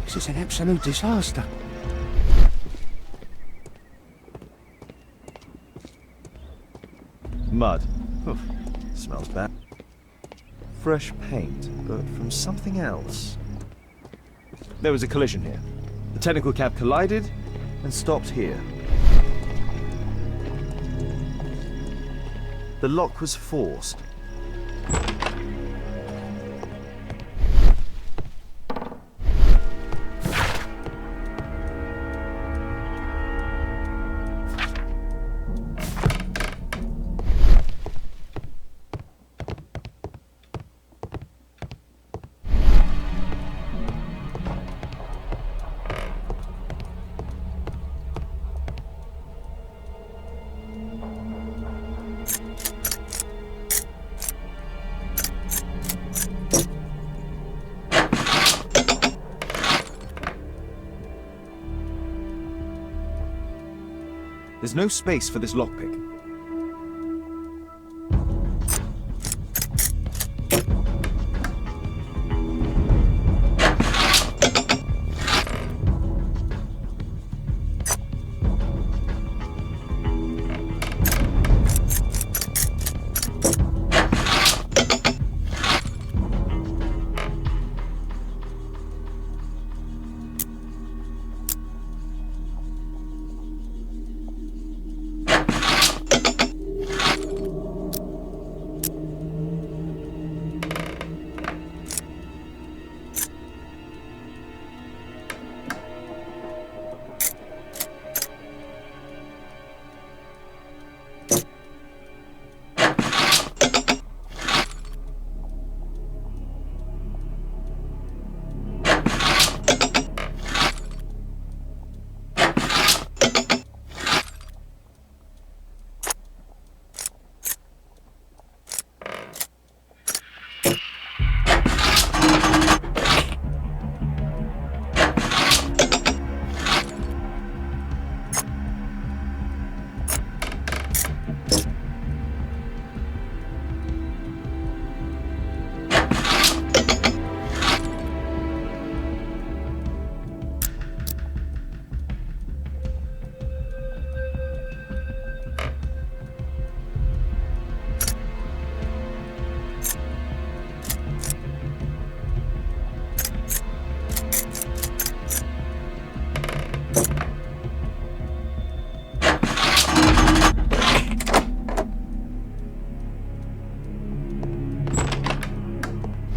This is an absolute disaster. Mud. Oof, smells bad. Fresh paint, but from something else. There was a collision here. The technical cab collided and stopped here. The lock was forced. There's no space for this lockpick.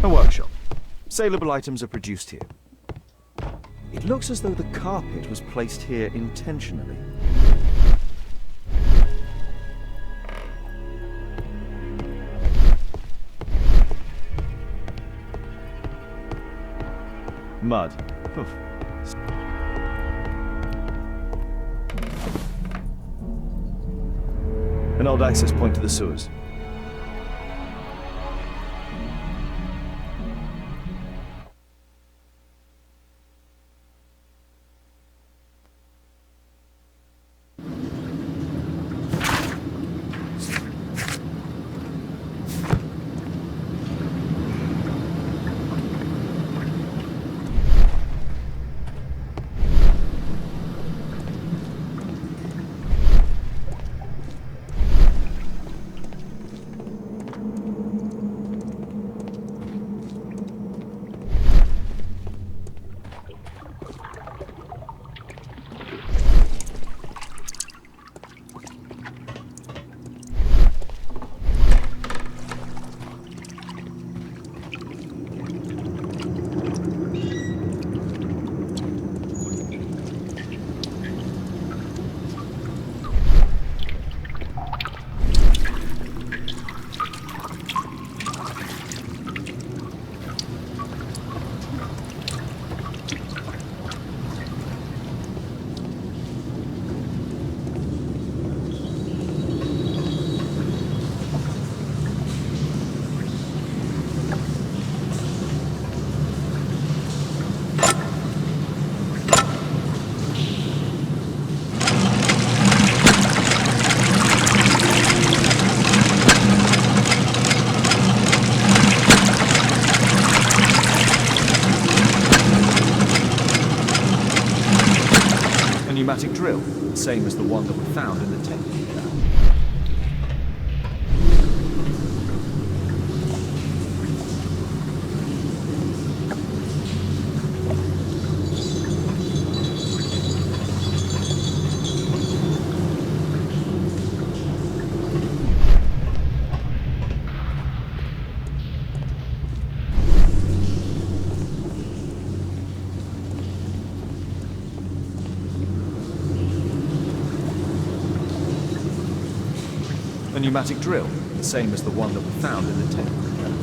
A workshop. Saleable items are produced here. It looks as though the carpet was placed here intentionally. Mud. Oof. An old access point to the sewers. same as the one that we found in the technical cab. A pneumatic drill, the same as the one that we found in the technical cab.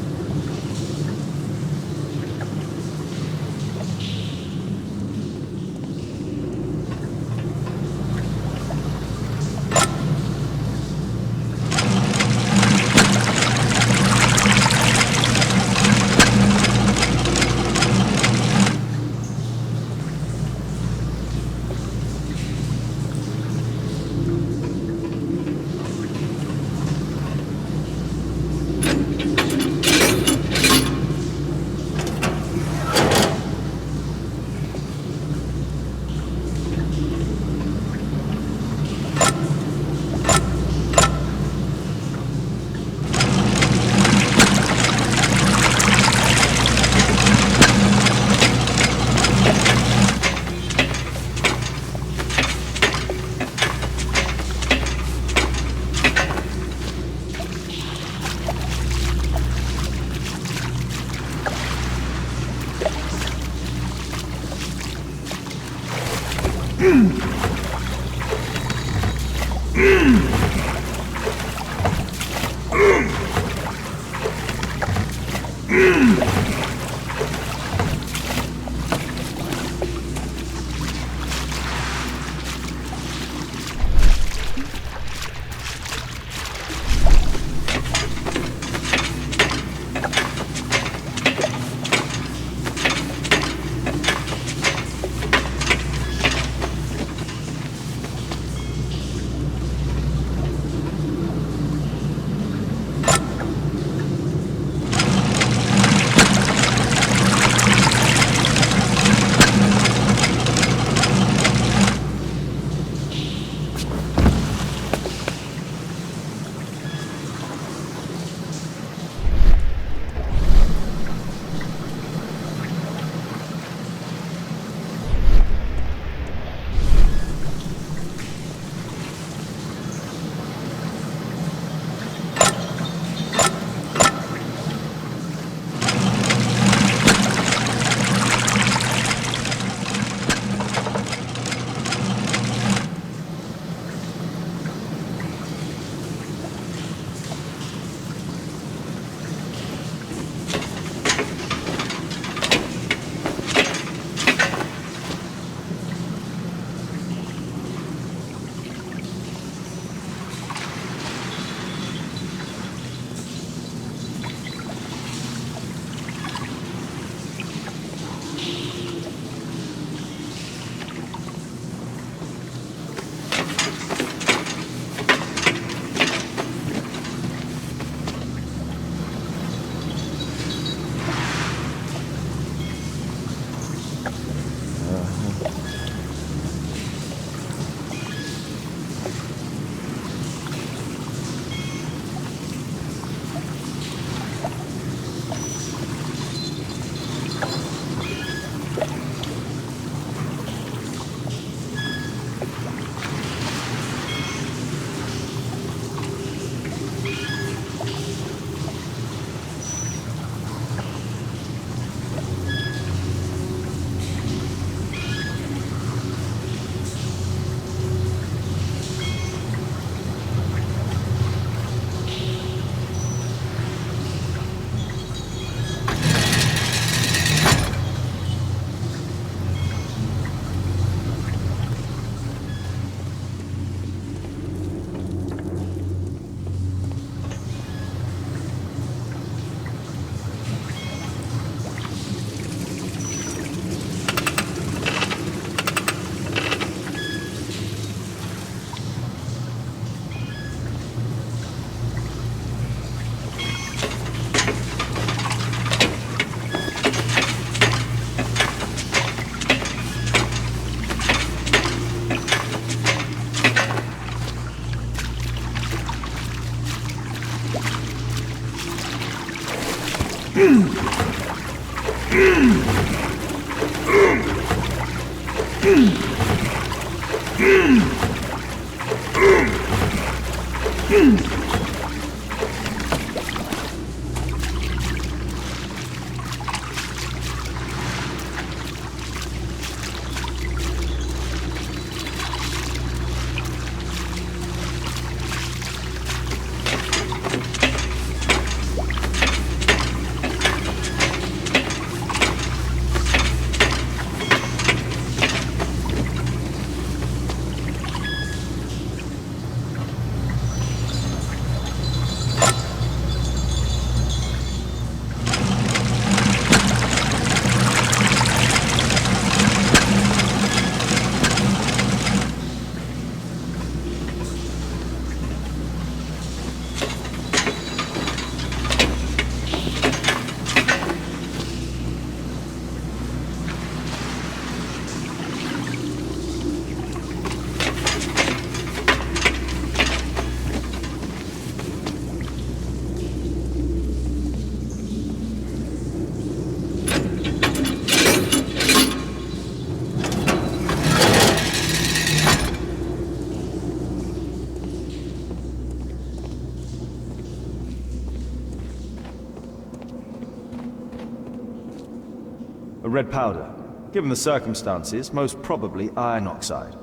A red powder. Given the circumstances, most probably iron oxide.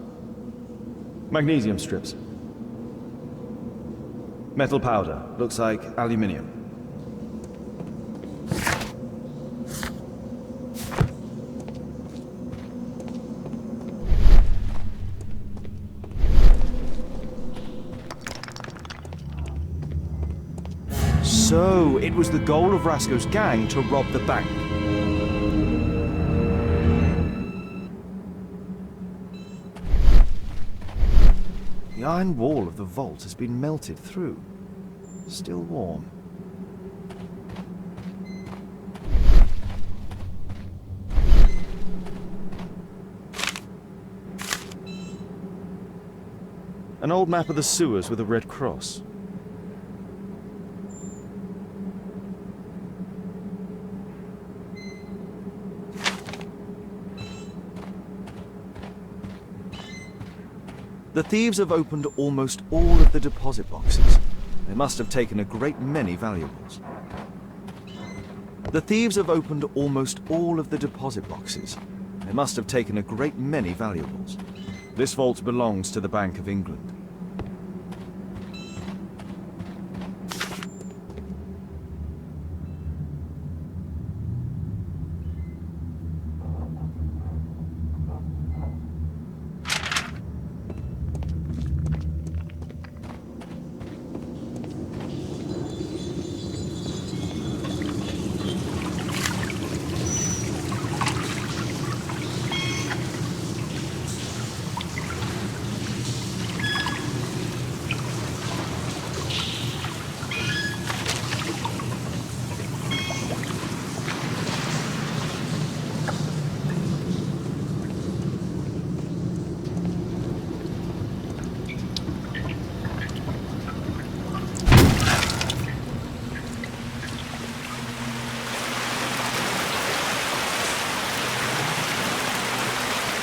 Magnesium strips. Metal powder. Looks like aluminium. So, it was the goal of Rasco's gang to rob the bank. The iron wall of the vault has been melted through. Still warm. An old map of the sewers with a red cross. The thieves have opened almost all of the deposit boxes. They must have taken a great many valuables. The thieves have opened almost all of the deposit boxes. They must have taken a great many valuables. This vault belongs to the Bank of England.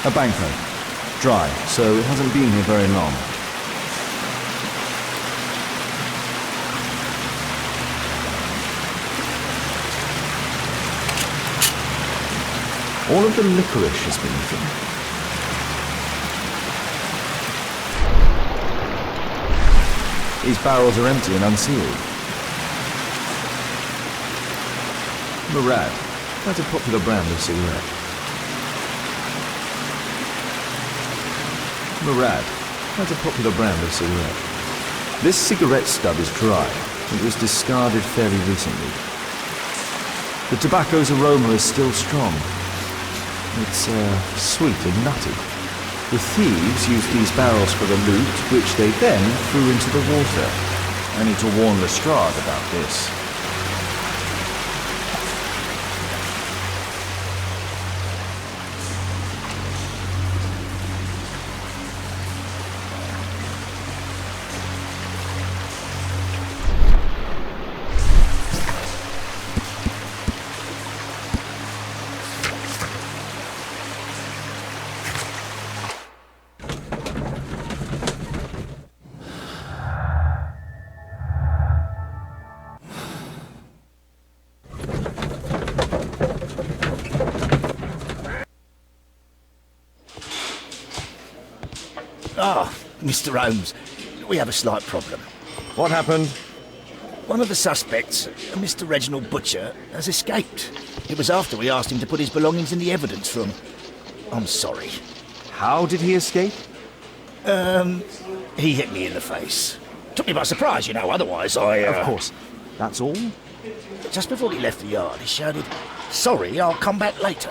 A banknote. Dry, so it hasn't been here very long. All of the licorice has been eaten. These barrels are empty and unsealed. Murad. That's a popular brand of cigarette. Murad. That's a popular brand of cigarette. This cigarette stub is dry. It was discarded fairly recently. The tobacco's aroma is still strong. It's sweet and nutty. The thieves used these barrels for the loot, which they then threw into the water. I need to warn Lestrade about this. Mr. Holmes, we have a slight problem. What happened? One of the suspects, Mr. Reginald Butcher, has escaped. It was after we asked him to put his belongings in the evidence room. I'm sorry. How did he escape? He hit me in the face. Took me by surprise, you know, otherwise I... Of course. That's all? Just before he left the yard, he shouted, "Sorry, I'll come back later."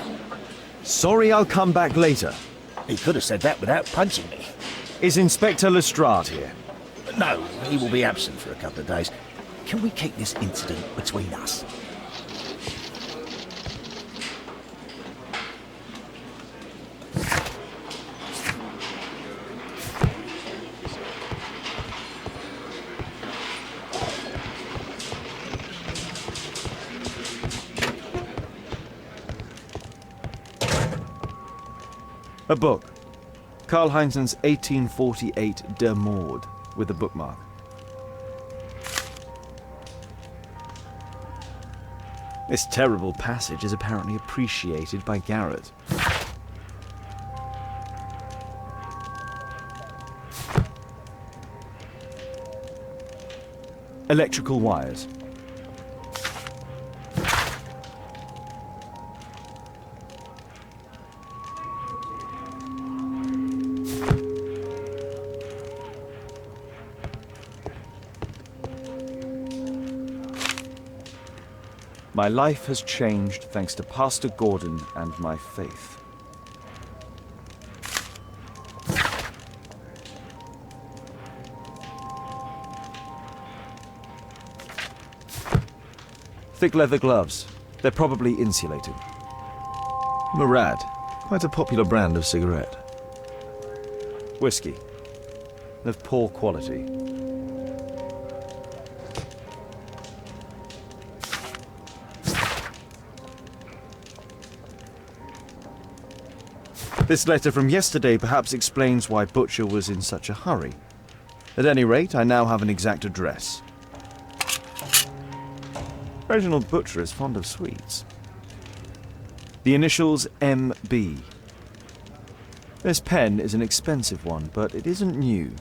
Sorry, I'll come back later. He could have said that without punching me. Is Inspector Lestrade here? No, he will be absent for a couple of days. Can we keep this incident between us? A book. Karl Heinzen's 1848 Der Mord, with a bookmark. This terrible passage is apparently appreciated by Garrett. Electrical wires. My life has changed thanks to Pastor Gordon and my faith. Thick leather gloves. They're probably insulated. Murad. Quite a popular brand of cigarette. Whiskey. Of poor quality. This letter from yesterday perhaps explains why Butcher was in such a hurry. At any rate, I now have an exact address. Reginald Butcher is fond of sweets. The initials M.B. This pen is an expensive one, but it isn't new.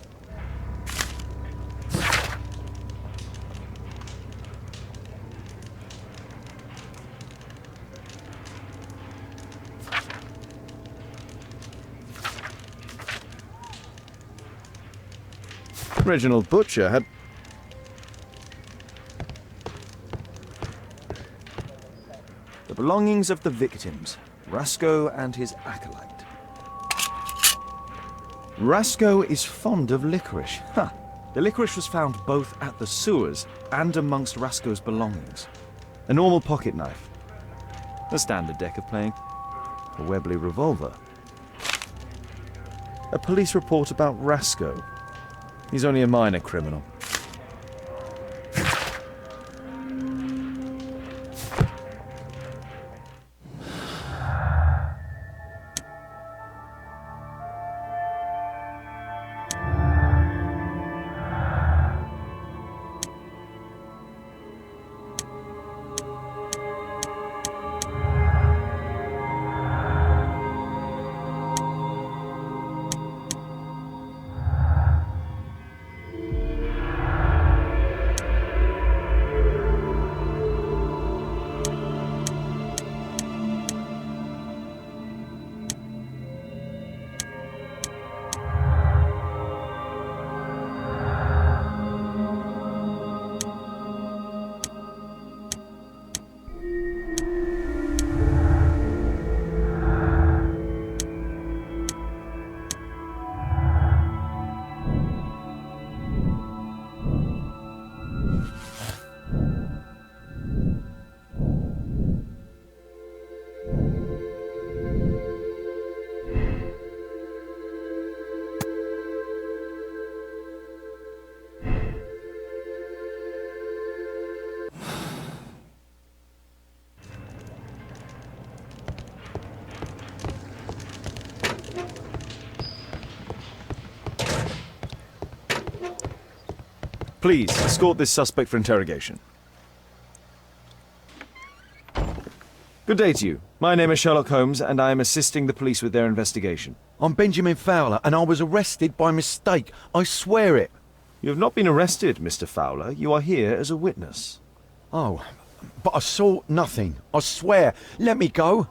Reginald Butcher had... The belongings of the victims, Rasco and his acolyte. Rasco is fond of licorice. Huh. The licorice was found both at the sewers and amongst Rasco's belongings. A normal pocket knife. A standard deck of playing. A Webley revolver. A police report about Rasco. He's only a minor criminal. Please, escort this suspect for interrogation. Good day to you. My name is Sherlock Holmes, and I am assisting the police with their investigation. I'm Benjamin Fowler, and I was arrested by mistake. I swear it. You have not been arrested, Mr. Fowler. You are here as a witness. Oh, but I saw nothing. I swear. Let me go.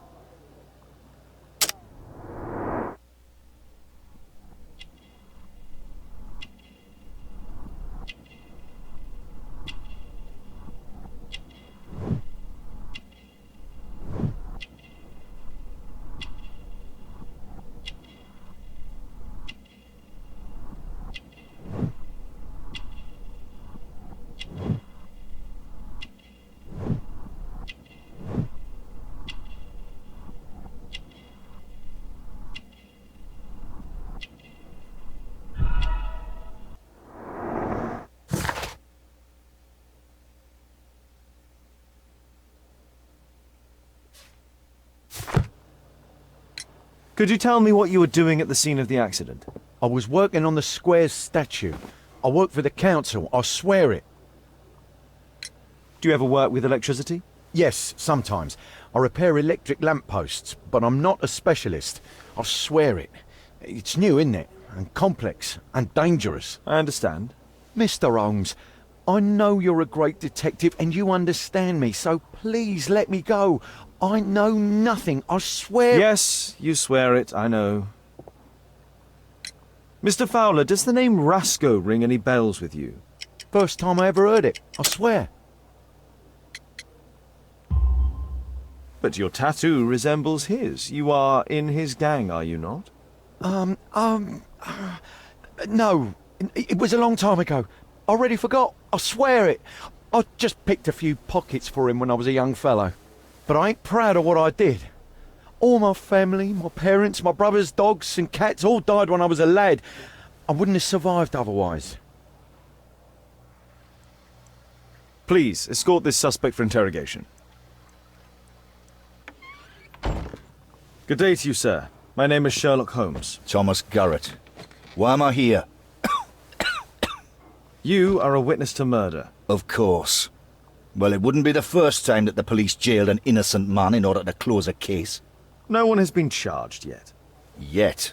Could you tell me what you were doing at the scene of the accident? I was working on the square's statue. I work for the council. I swear it. Do you ever work with electricity? Yes, sometimes. I repair electric lampposts, but I'm not a specialist. I swear it. It's new, isn't it? And complex and dangerous. I understand. Mr. Holmes, I know you're a great detective and you understand me, so please let me go. I know nothing, I swear. Yes, you swear it, I know. Mr. Fowler, does the name Rasco ring any bells with you? First time I ever heard it, I swear. But your tattoo resembles his. You are in his gang, are you not? No, it was a long time ago. I already forgot, I swear it. I just picked a few pockets for him when I was a young fellow. But I ain't proud of what I did. All my family, my parents, my brothers, dogs and cats all died when I was a lad. I wouldn't have survived otherwise. Please, escort this suspect for interrogation. Good day to you, sir. My name is Sherlock Holmes. Thomas Garrett. Why am I here? You are a witness to murder. Of course. Well, it wouldn't be the first time that the police jailed an innocent man in order to close a case. No one has been charged yet. Yet.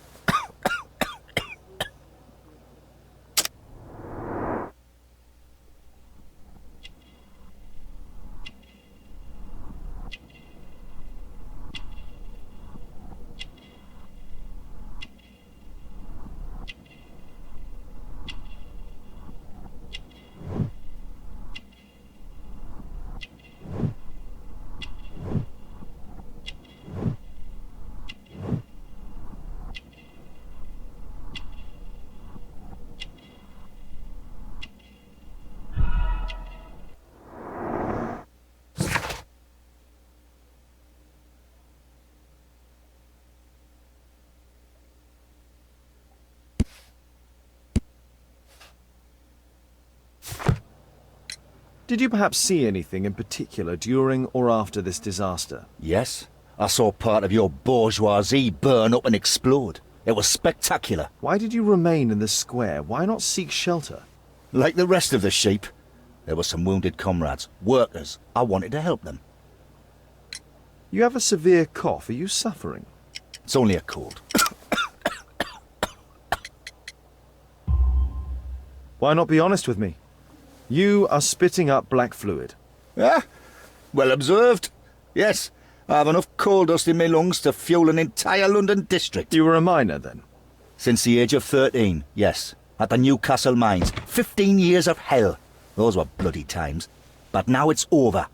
Did you perhaps see anything in particular during or after this disaster? Yes, I saw part of your bourgeoisie burn up and explode. It was spectacular. Why did you remain in the square? Why not seek shelter? Like the rest of the sheep, there were some wounded comrades, workers. I wanted to help them. You have a severe cough. Are you suffering? It's only a cold. Why not be honest with me? You are spitting up black fluid. Ah, well observed. Yes, I have enough coal dust in my lungs to fuel an entire London district. You were a miner then? Since the age of 13, yes. At the Newcastle mines. 15 years of hell. Those were bloody times. But now it's over.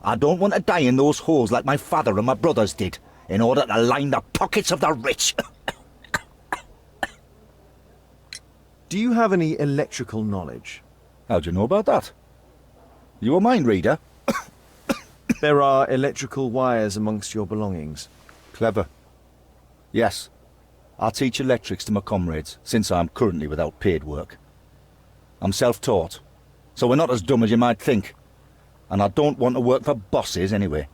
I don't want to die in those holes like my father and my brothers did, in order to line the pockets of the rich. Do you have any electrical knowledge? How do you know about that? You a mind reader? There are electrical wires amongst your belongings. Clever. Yes. I teach electrics to my comrades, since I'm currently without paid work. I'm self-taught, so we're not as dumb as you might think. And I don't want to work for bosses anyway.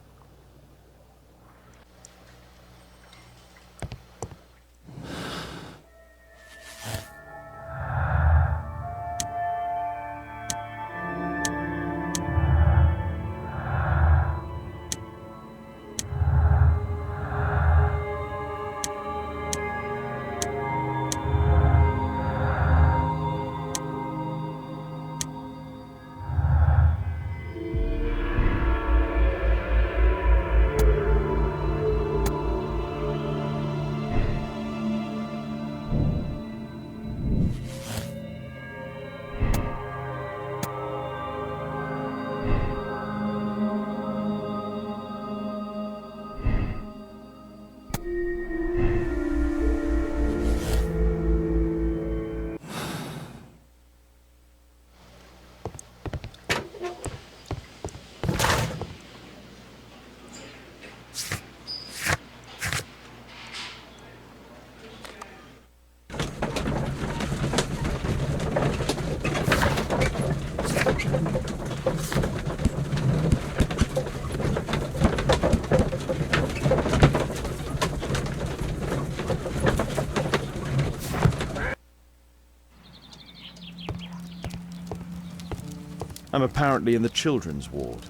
I'm apparently in the children's ward.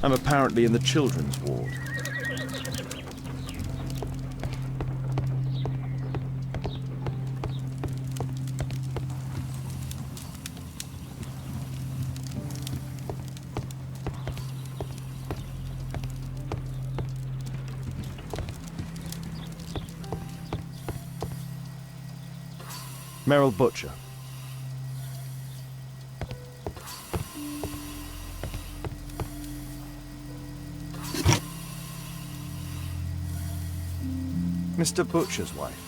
I'm apparently in the children's ward. Merrill Butcher. Mr. Butcher's wife.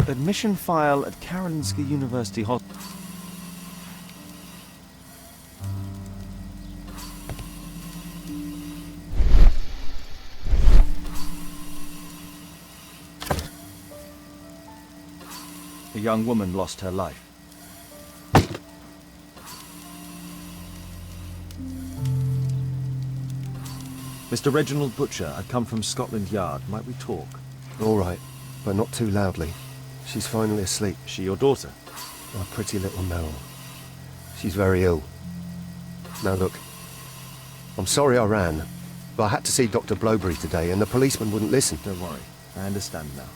Admission file at Karolinska University Hospital. A young woman lost her life. Mr. Reginald Butcher, I come from Scotland Yard. Might we talk? All right, but not too loudly. She's finally asleep. She your daughter? My pretty little Merrill. She's very ill. Now look, I'm sorry I ran, but I had to see Dr. Blowberry today and the policeman wouldn't listen. Don't worry, I understand now.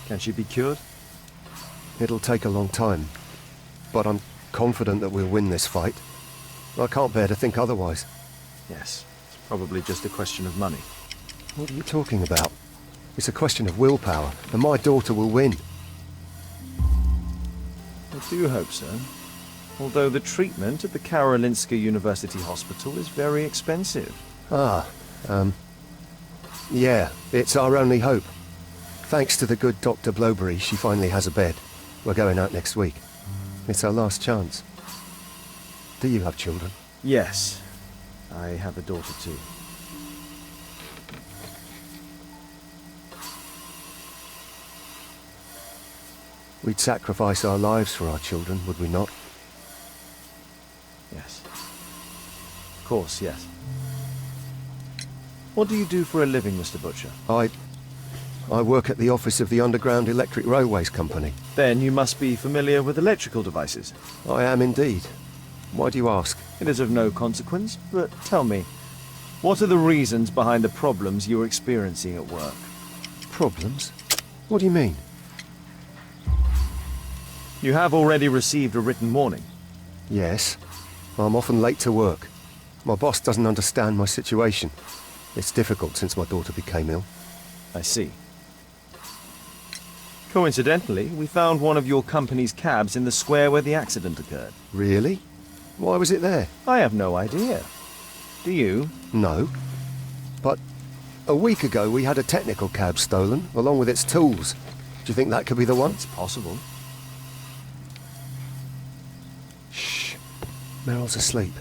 Can she be cured? It'll take a long time, but I'm confident that we'll win this fight. I can't bear to think otherwise. Yes, it's probably just a question of money. What are you talking about? It's a question of willpower, and my daughter will win. I do hope so. Although the treatment at the Karolinska University Hospital is very expensive. Yeah, it's our only hope. Thanks to the good Dr. Blowberry, she finally has a bed. We're going out next week. It's our last chance. Do you have children? Yes, I have a daughter too. We'd sacrifice our lives for our children, would we not? Yes. Of course, yes. What do you do for a living, Mr. Butcher? I work at the office of the Underground Electric Railways Company. Then you must be familiar with electrical devices. I am indeed. Why do you ask? It is of no consequence, but tell me, what are the reasons behind the problems you are experiencing at work? Problems? What do you mean? You have already received a written warning. Yes. I'm often late to work. My boss doesn't understand my situation. It's difficult since my daughter became ill. I see. Coincidentally, we found one of your company's cabs in the square where the accident occurred. Really? Why was it there? I have no idea. Do you? No. But a week ago we had a technical cab stolen, along with its tools. Do you think that could be the one? It's possible. Shh. Meryl's asleep.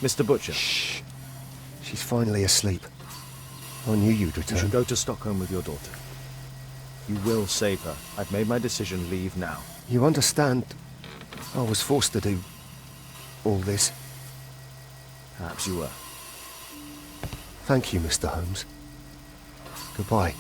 Mr. Butcher. Shh. She's finally asleep. I knew you'd You return. should go to Stockholm with your daughter. You will save her. I've made my decision. Leave now. You understand? I was forced to do all this. Perhaps you were. Thank you, Mr. Holmes. Goodbye.